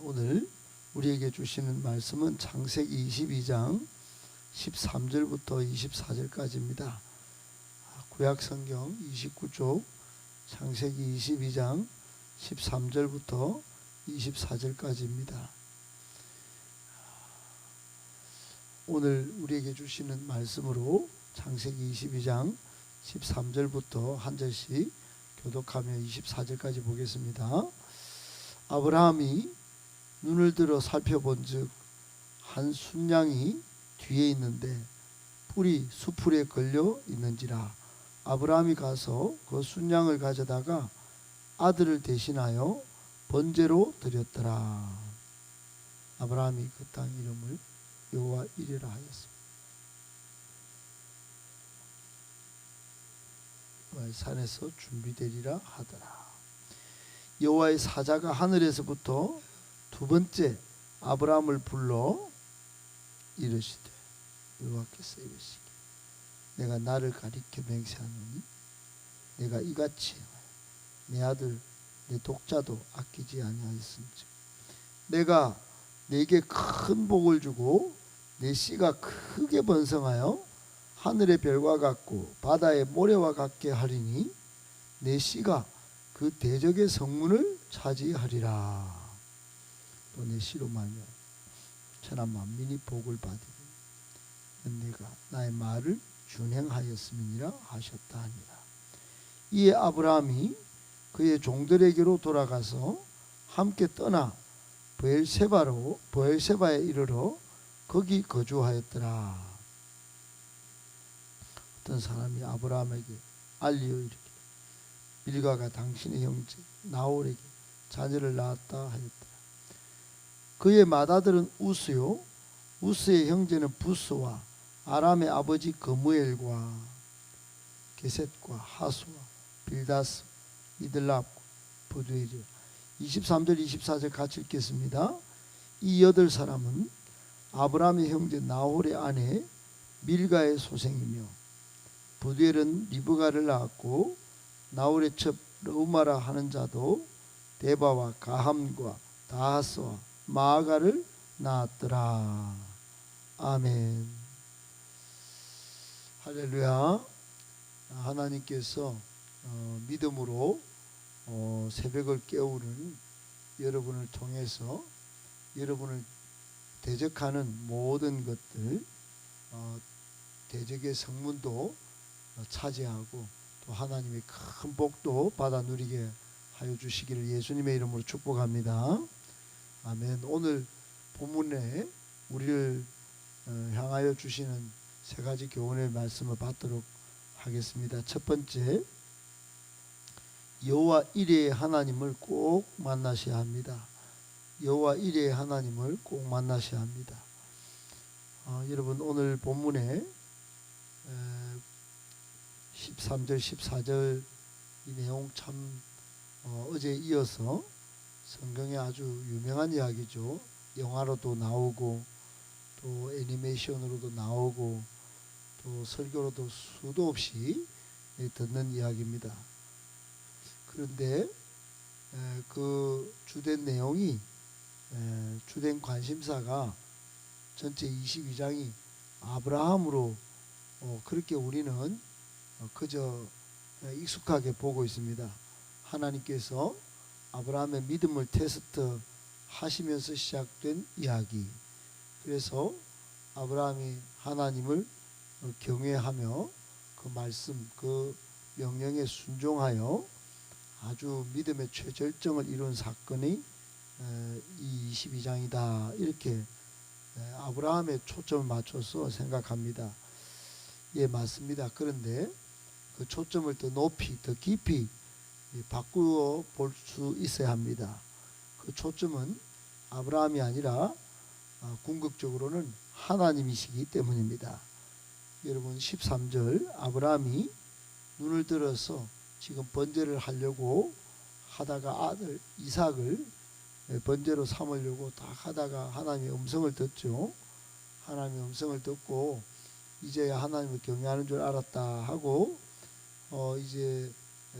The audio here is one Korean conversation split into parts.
오늘 우리에게 주시는 말씀은 창세기 22장 13절부터 24절까지입니다. 구약성경 29쪽 창세기 22장 13절부터 24절까지입니다. 오늘 우리에게 주시는 말씀으로 창세기 22장 13절부터 한 절씩 교독하며 24절까지 보겠습니다. 아브라함이 눈을 들어 살펴본즉 한 순양이 뒤에 있는데 뿔이 수풀에 걸려 있는지라 아브라함이 가서 그 순양을 가져다가 아들을 대신하여 번제로 드렸더라. 아브라함이 그 땅 이름을 여호와 이레라 하였습니다. 여호와의 산에서 준비되리라 하더라. 여호와의 사자가 하늘에서부터 두 번째 아브라함을 불러 이르시되 여호와께서 이르시기 내가 나를 가리켜 맹세하노니 내가 이같이 내 아들 내 독자도 아끼지 아니하였은즉 내가 네게 큰 복을 주고 내 씨가 크게 번성하여 하늘의 별과 같고 바다의 모래와 같게 하리니 내 씨가 그 대적의 성문을 차지하리라. 또 내 씨로 말미암아 천하 만민이 복을 받으리. 내가 나의 말을 준행하였음이니라 하셨다 하니라. 이에 아브라함이 그의 종들에게로 돌아가서 함께 떠나 브엘세바에 이르러 거기 거주하였더라. 어떤 사람이 아브라함에게 알리어 이르기를 밀가가 당신의 형제 나홀에게 자녀를 낳았다 하였더라. 그의 맏아들은 우스요 우스의 형제는 부스와 아람의 아버지 거무엘과 게셋과 하수와 빌다스 이들랍과 부두엘이요. 23절 24절 같이 읽겠습니다. 이 8사람은 아브라함의 형제 나홀의 아내 밀가의 소생이며 부두엘은 리브가를 낳았고 나홀의 첩 르우마라 하는 자도 데바와 가함과 다하스와 마아가를 낳았더라. 아멘. 할렐루야. 하나님께서 믿음으로 새벽을 깨우는 여러분을 통해서 여러분을 대적하는 모든 것들 대적의 성문도 차지하고 또 하나님의 큰 복도 받아 누리게 하여 주시기를 예수님의 이름으로 축복합니다. 아멘. 오늘 본문에 우리를 향하여 주시는 세 가지 교훈의 말씀을 받도록 하겠습니다. 첫 번째, 여호와 이레의 하나님을 꼭 만나셔야 합니다. 여호와 이레의 하나님을 꼭 만나셔야 합니다. 여러분 오늘 본문에 13절 14절 이 내용 참 어제에 이어서 성경에 아주 유명한 이야기죠. 영화로도 나오고 또 애니메이션으로도 나오고 또 설교로도 수도 없이 듣는 이야기입니다. 그런데 그 주된 내용이 주된 관심사가 전체 22장이 아브라함으로 그렇게 우리는 그저 익숙하게 보고 있습니다. 하나님께서 아브라함의 믿음을 테스트 하시면서 시작된 이야기. 그래서 아브라함이 하나님을 경외하며 그 말씀, 그 명령에 순종하여 아주 믿음의 최절정을 이룬 사건이 이 22장이다. 이렇게 아브라함의 초점을 맞춰서 생각합니다. 예, 맞습니다. 그런데 그 초점을 더 높이, 더 깊이 바꾸어 볼 수 있어야 합니다. 그 초점은 아브라함이 아니라 궁극적으로는 하나님이시기 때문입니다. 여러분 13절 아브라함이 눈을 들어서 지금 번제를 하려고 하다가 아들 이삭을 번제로 삼으려고 딱 하다가 하나님의 음성을 듣죠. 하나님의 음성을 듣고 이제야 하나님을 경외하는 줄 알았다 하고 이제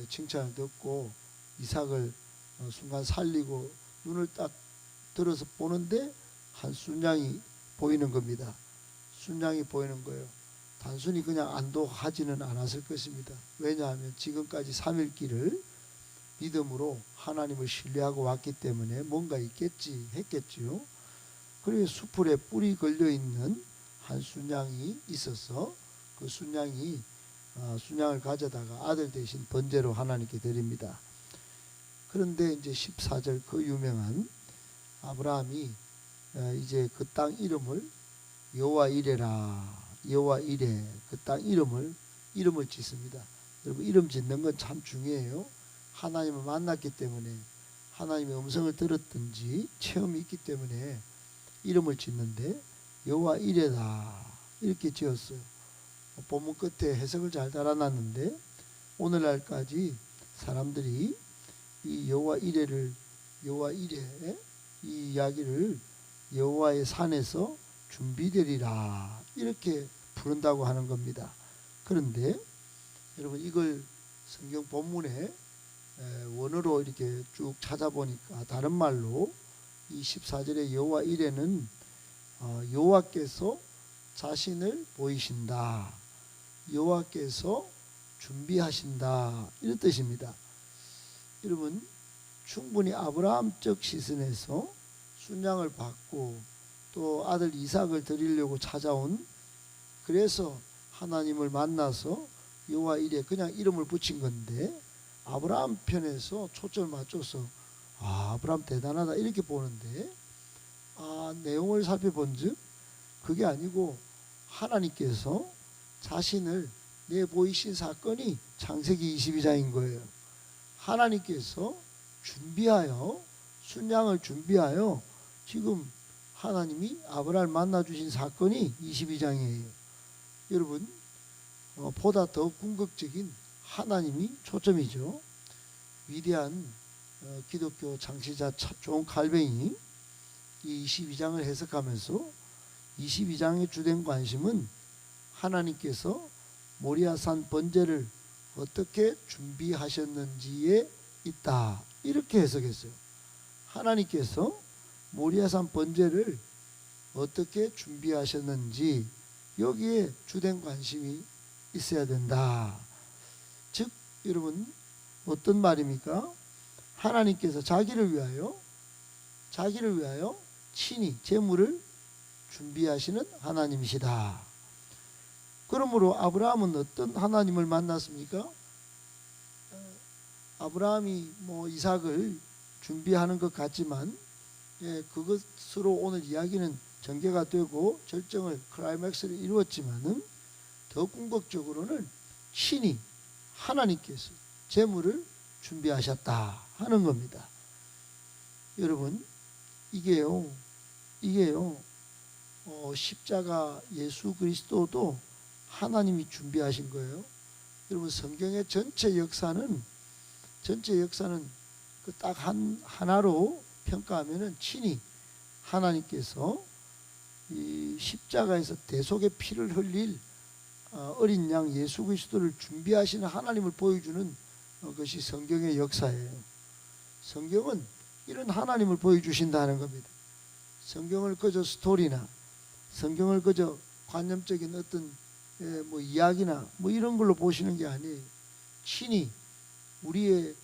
칭찬을 듣고 이삭을 순간 살리고 눈을 딱 들어서 보는데 한 순양이 보이는 겁니다. 순양이 보이는 거예요. 단순히 그냥 안도하지는 않았을 것입니다. 왜냐하면 지금까지 3일길을 믿음으로 하나님을 신뢰하고 왔기 때문에 뭔가 있겠지 했겠지요. 그리고 수풀에 뿔이 걸려있는 한 순양이 있어서 그 순양이 순양을 가져다가 아들 대신 번제로 하나님께 드립니다. 그런데 이제 14절 그 유명한 아브라함이 이제 그 땅 이름을 여호와 이레라, 여호와 이레, 그 땅 이름을 짓습니다. 여러분, 이름 짓는 건 참 중요해요. 하나님을 만났기 때문에, 하나님의 음성을 들었든지 체험이 있기 때문에 이름을 짓는데 여호와 이레다 이렇게 지었어요. 본문 끝에 해석을 잘 달아놨는데 오늘날까지 사람들이 이 여호와 이레 이 이야기를 여호와의 산에서 준비되리라 이렇게 부른다고 하는 겁니다. 그런데 여러분, 이걸 성경 본문에 원어로 이렇게 쭉 찾아보니까 다른 말로 이 14절의 여호와 이레는 여호와께서 자신을 보이신다, 여호와께서 준비하신다 이런 뜻입니다. 여러분, 충분히 아브라함적 시선에서 순양을 받고 또 아들 이삭을 드리려고 찾아온, 그래서 하나님을 만나서 여호와 이레 그냥 이름을 붙인 건데, 아브라함 편에서 초점을 맞춰서 아브라함 대단하다 이렇게 보는데, 내용을 살펴본즉 그게 아니고 하나님께서 자신을 내보이신 사건이 창세기 22장인 거예요. 하나님께서 준비하여, 순양을 준비하여 지금 하나님이 아브라함을 만나주신 사건이 22장이에요. 여러분, 보다 더 궁극적인 하나님이 초점이죠. 위대한 기독교 창시자 존 칼뱅이 이 22장을 해석하면서 22장의 주된 관심은 하나님께서 모리아산 번제를 어떻게 준비하셨는지에 있다 이렇게 해석했어요. 하나님께서 모리아산 번제를 어떻게 준비하셨는지 여기에 주된 관심이 있어야 된다. 즉 여러분, 어떤 말입니까? 하나님께서 자기를 위하여 친히 제물을 준비하시는 하나님이시다. 그러므로 아브라함은 어떤 하나님을 만났습니까? 아브라함이 이삭을 준비하는 것 같지만 그것으로 오늘 이야기는 전개가 되고 절정을, 클라이맥스를 이루었지만은 더 궁극적으로는 친히 하나님께서 제물을 준비하셨다 하는 겁니다. 여러분, 이게요 십자가 예수 그리스도도 하나님이 준비하신 거예요. 여러분, 성경의 전체 역사는 그 딱 하나로 평가하면은 친히 하나님께서 이 십자가에서 대속의 피를 흘릴 어린 양 예수 그리스도를 준비하시는 하나님을 보여주는 것이 성경의 역사예요. 성경은 이런 하나님을 보여주신다는 겁니다. 성경을 그저 스토리나, 성경을 그저 관념적인 어떤 이야기나 이런 걸로 보시는 게 아니에요. 친히 우리의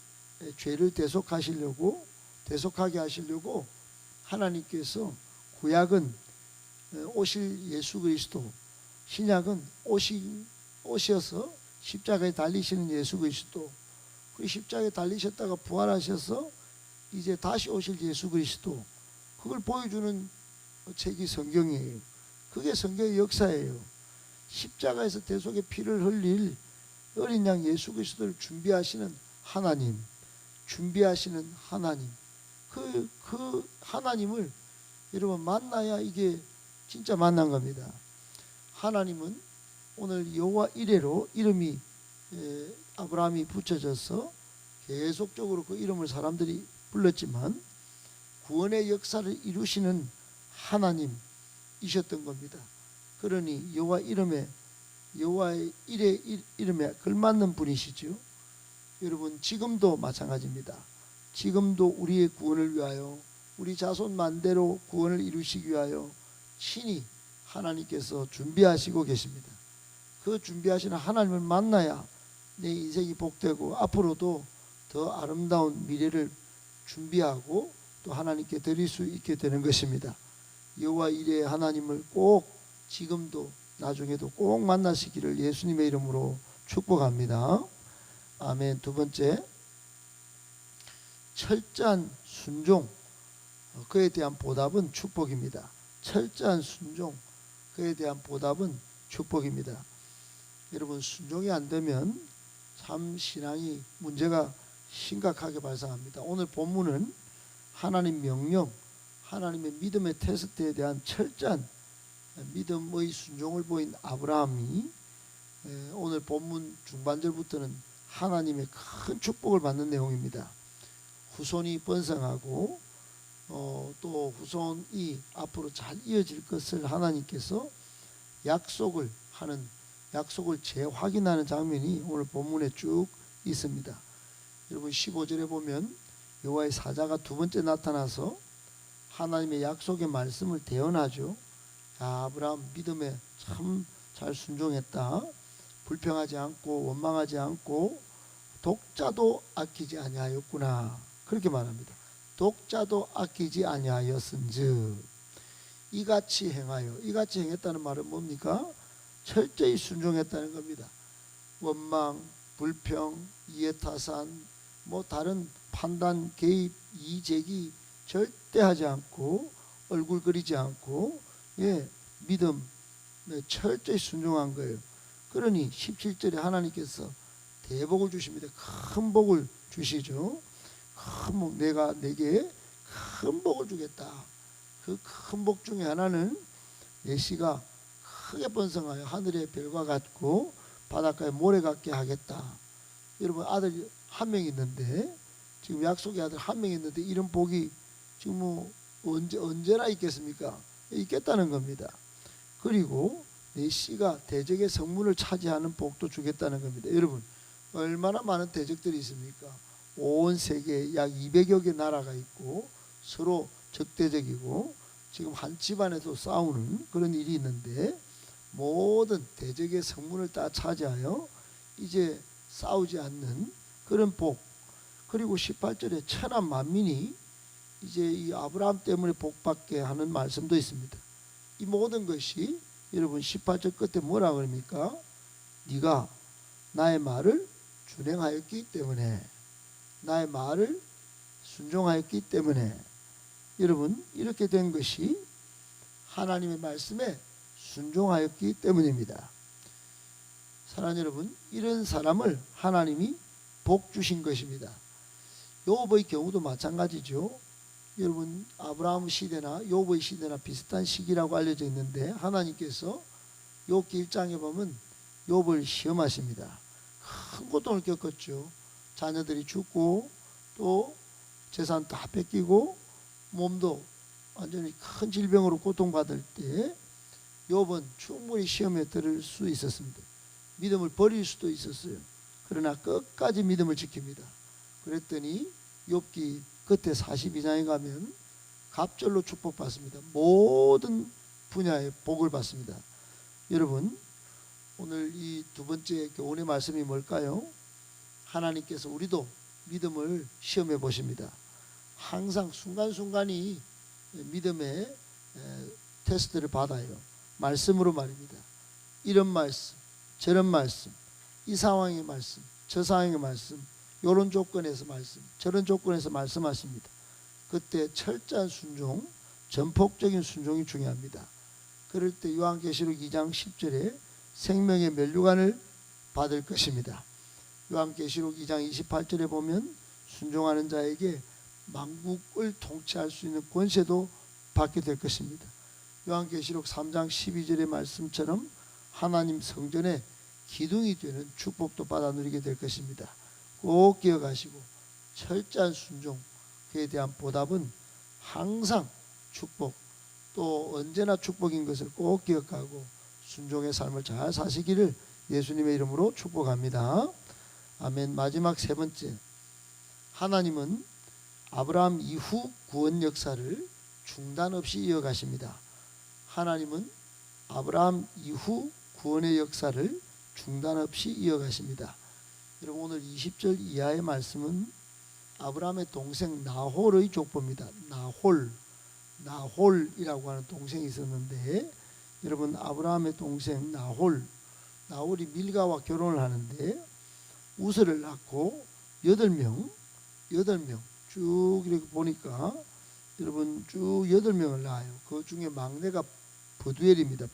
죄를 대속하게 하시려고 하나님께서, 구약은 오실 예수 그리스도, 신약은 오셔서 십자가에 달리시는 예수 그리스도, 그 십자가에 달리셨다가 부활하셔서 이제 다시 오실 예수 그리스도, 그걸 보여주는 책이 성경이에요. 그게 성경의 역사예요. 십자가에서 대속의 피를 흘릴 어린 양 예수 그리스도를 준비하시는 하나님, 그 하나님을 여러분 만나야 이게 진짜 만난 겁니다. 하나님은 오늘 여호와 이레로 이름이 아브라함이 붙여져서 계속적으로 그 이름을 사람들이 불렀지만 구원의 역사를 이루시는 하나님이셨던 겁니다. 그러니 여호와의 이레 이름에 걸맞는 분이시죠. 여러분, 지금도 마찬가지입니다. 지금도 우리의 구원을 위하여, 우리 자손 만대로 구원을 이루시기 위하여 친히 하나님께서 준비하시고 계십니다. 그 준비하시는 하나님을 만나야 내 인생이 복되고 앞으로도 더 아름다운 미래를 준비하고 또 하나님께 드릴 수 있게 되는 것입니다. 여호와 이레의 하나님을 꼭 지금도 나중에도 꼭 만나시기를 예수님의 이름으로 축복합니다. 아멘. 두 번째, 철저한 순종, 그에 대한 보답은 축복입니다. 철저한 순종, 그에 대한 보답은 축복입니다. 여러분, 순종이 안 되면 참 신앙이 문제가 심각하게 발생합니다. 오늘 본문은 하나님 명령, 하나님의 믿음의 테스트에 대한 철저한 믿음의 순종을 보인 아브라함이 오늘 본문 중반절부터는 하나님의 큰 축복을 받는 내용입니다. 후손이 번성하고 또 후손이 앞으로 잘 이어질 것을 하나님께서 약속을 재확인하는 장면이 오늘 본문에 쭉 있습니다. 여러분 15절에 보면 여호와의 사자가 두 번째 나타나서 하나님의 약속의 말씀을 대언하죠. 야, 아브라함 믿음에 참 잘 순종했다. 불평하지 않고 원망하지 않고 독자도 아끼지 아니하였구나. 그렇게 말합니다. 독자도 아끼지 아니하였은즉 이같이 행했다는 말은 뭡니까? 철저히 순종했다는 겁니다. 원망, 불평, 이해타산, 다른 판단, 개입, 이의제기 절대 하지 않고 얼굴거리지 않고 믿음 철저히 순종한 거예요. 그러니 17절에 하나님께서 대복을 주십니다. 큰 복을 주시죠. 내가 내게 큰 복을 주겠다. 그 큰 복 중에 하나는 내 씨가 크게 번성하여 하늘의 별과 같고 바닷가의 모래 같게 하겠다. 여러분 아들 한 명 있는데 지금 약속의 아들 한 명 있는데 이런 복이 지금 언제나 있겠습니까? 있겠다는 겁니다. 그리고 내 씨가 대적의 성문을 차지하는 복도 주겠다는 겁니다. 여러분 얼마나 많은 대적들이 있습니까? 온 세계에 약 200여 개 나라가 있고 서로 적대적이고 지금 한 집안에도 싸우는 그런 일이 있는데 모든 대적의 성문을 다 차지하여 이제 싸우지 않는 그런 복. 그리고 18절에 천하 만민이 이제 이 아브라함 때문에 복받게 하는 말씀도 있습니다. 이 모든 것이 여러분 18절 끝에 뭐라 그럽니까? 네가 나의 말을 준행하였기 때문에, 나의 말을 순종하였기 때문에, 여러분 이렇게 된 것이 하나님의 말씀에 순종하였기 때문입니다. 사랑하는 여러분, 이런 사람을 하나님이 복 주신 것입니다. 요업의 경우도 마찬가지죠. 여러분 아브라함 시대나 요업의 시대나 비슷한 시기라고 알려져 있는데 하나님께서 욥기 1장에 보면 욥을 시험하십니다. 큰 고통을 겪었죠. 자녀들이 죽고 또 재산 다 뺏기고 몸도 완전히 큰 질병으로 고통받을 때 욥은 충분히 시험에 들을 수 있었습니다. 믿음을 버릴 수도 있었어요. 그러나 끝까지 믿음을 지킵니다. 그랬더니 욥기 끝에 42장에 가면 갑절로 축복받습니다. 모든 분야의 복을 받습니다. 여러분 오늘 이 두 번째 교훈의 말씀이 뭘까요? 하나님께서 우리도 믿음을 시험해 보십니다. 항상 순간순간이 믿음의 테스트를 받아요. 말씀으로 말입니다. 이런 말씀, 저런 말씀, 이 상황의 말씀, 저 상황의 말씀, 이런 조건에서 말씀, 저런 조건에서 말씀하십니다. 그때 철저한 순종, 전폭적인 순종이 중요합니다. 그럴 때 요한계시록 2장 10절에 생명의 면류관을 받을 것입니다. 요한계시록 2장 28절에 보면 순종하는 자에게 만국을 통치할 수 있는 권세도 받게 될 것입니다. 요한계시록 3장 12절의 말씀처럼 하나님 성전에 기둥이 되는 축복도 받아 누리게 될 것입니다. 꼭 기억하시고 철저한 순종, 그에 대한 보답은 항상 축복, 또 언제나 축복인 것을 꼭 기억하고 순종의 삶을 잘 사시기를 예수님의 이름으로 축복합니다. 아멘. 마지막 세 번째, 하나님은 아브라함 이후 구원 역사를 중단 없이 이어가십니다. 하나님은 아브라함 이후 구원의 역사를 중단 없이 이어가십니다. 여러분 오늘 20절 이하의 말씀은 아브라함의 동생 나홀의 족보입니다. 나홀이라고 하는 동생이 있었는데, 여러분 아브라함의 동생 나홀이 밀가와 결혼을 하는데 우스를 낳고 8명 쭉 이렇게 보니까 여러분 쭉 8명을 낳아요. 그 중에 막내가 브두엘입니다.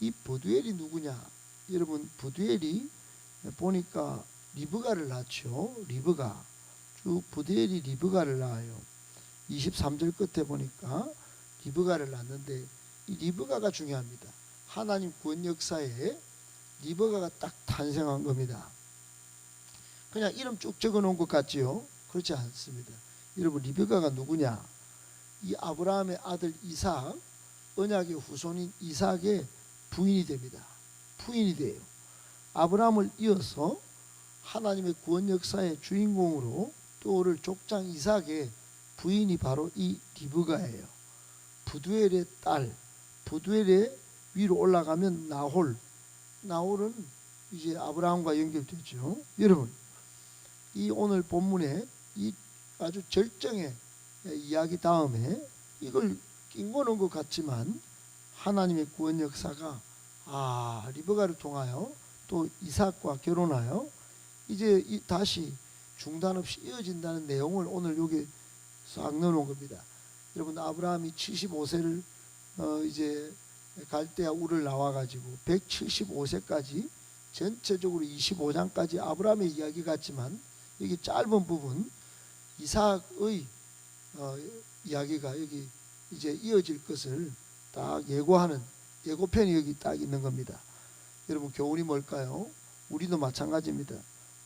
이 브두엘이 누구냐? 여러분 브두엘이 보니까 리브가를 낳죠. 브두엘이 리브가를 낳아요. 23절 끝에 보니까 리브가를 낳는데 이 리브가가 중요합니다. 하나님 구원 역사에 리브가가 딱 탄생한 겁니다. 그냥 이름 쭉 적어 놓은 것 같지요? 그렇지 않습니다. 여러분 리브가가 누구냐? 이 아브라함의 아들 이삭, 언약의 후손인 이삭의 부인이 됩니다. 부인이 돼요. 아브라함을 이어서 하나님의 구원 역사의 주인공으로 떠오를 족장 이삭의 부인이 바로 이 리브가예요. 부두엘의 딸, 부두엘의 위로 올라가면 나홀은 이제 아브라함과 연결되죠. 여러분 이 오늘 본문에 이 아주 절정의 이야기 다음에 이걸 끼고 놓은 것 같지만 하나님의 구원 역사가 리브가를 통하여 또 이삭과 결혼하여 이제 다시 중단 없이 이어진다는 내용을 오늘 여기 싹 넣어놓은 겁니다. 여러분 아브라함이 75세를 이제 갈대아 우를 나와가지고 175세까지 전체적으로 25장까지 아브라함의 이야기 같지만 여기 짧은 부분 이삭의 이야기가 여기 이제 이어질 것을 딱 예고하는 예고편이 여기 딱 있는 겁니다. 여러분 교훈이 뭘까요? 우리도 마찬가지입니다.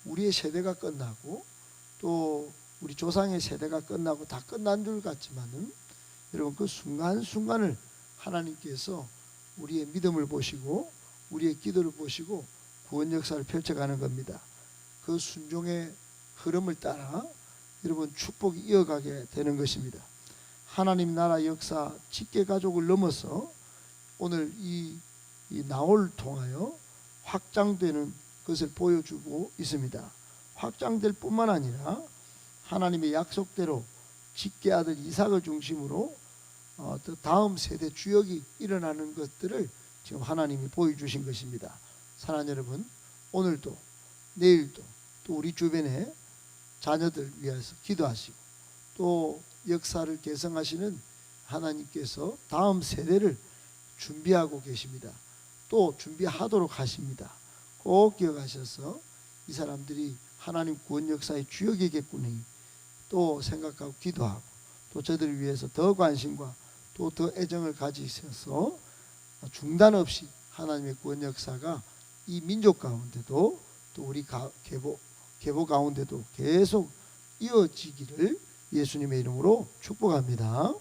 우리의 세대가 끝나고 또 우리 조상의 세대가 끝나고 다 끝난 줄 같지만은 여러분 그 순간순간을 하나님께서 우리의 믿음을 보시고 우리의 기도를 보시고 구원 역사를 펼쳐가는 겁니다. 그 순종의 흐름을 따라 여러분 축복이 이어가게 되는 것입니다. 하나님 나라 역사 직계 가족을 넘어서 오늘 이 나홀을 통하여 확장되는 것을 보여주고 있습니다. 확장될 뿐만 아니라 하나님의 약속대로 직계 아들 이삭을 중심으로 또 다음 세대 주역이 일어나는 것들을 지금 하나님이 보여주신 것입니다. 사랑하는 여러분, 오늘도 내일도 또 우리 주변에 자녀들 위해서 기도하시고 또 역사를 개성하시는 하나님께서 다음 세대를 준비하고 계십니다. 또 준비하도록 하십니다. 꼭 기억하셔서 이 사람들이 하나님 구원 역사의 주역이겠구니 또 생각하고 기도하고 또 저들을 위해서 더 관심과 또 더 애정을 가지셔서 중단 없이 하나님의 구원 역사가 이 민족 가운데도 또 우리 계보 가운데도 계속 이어지기를 예수님의 이름으로 축복합니다.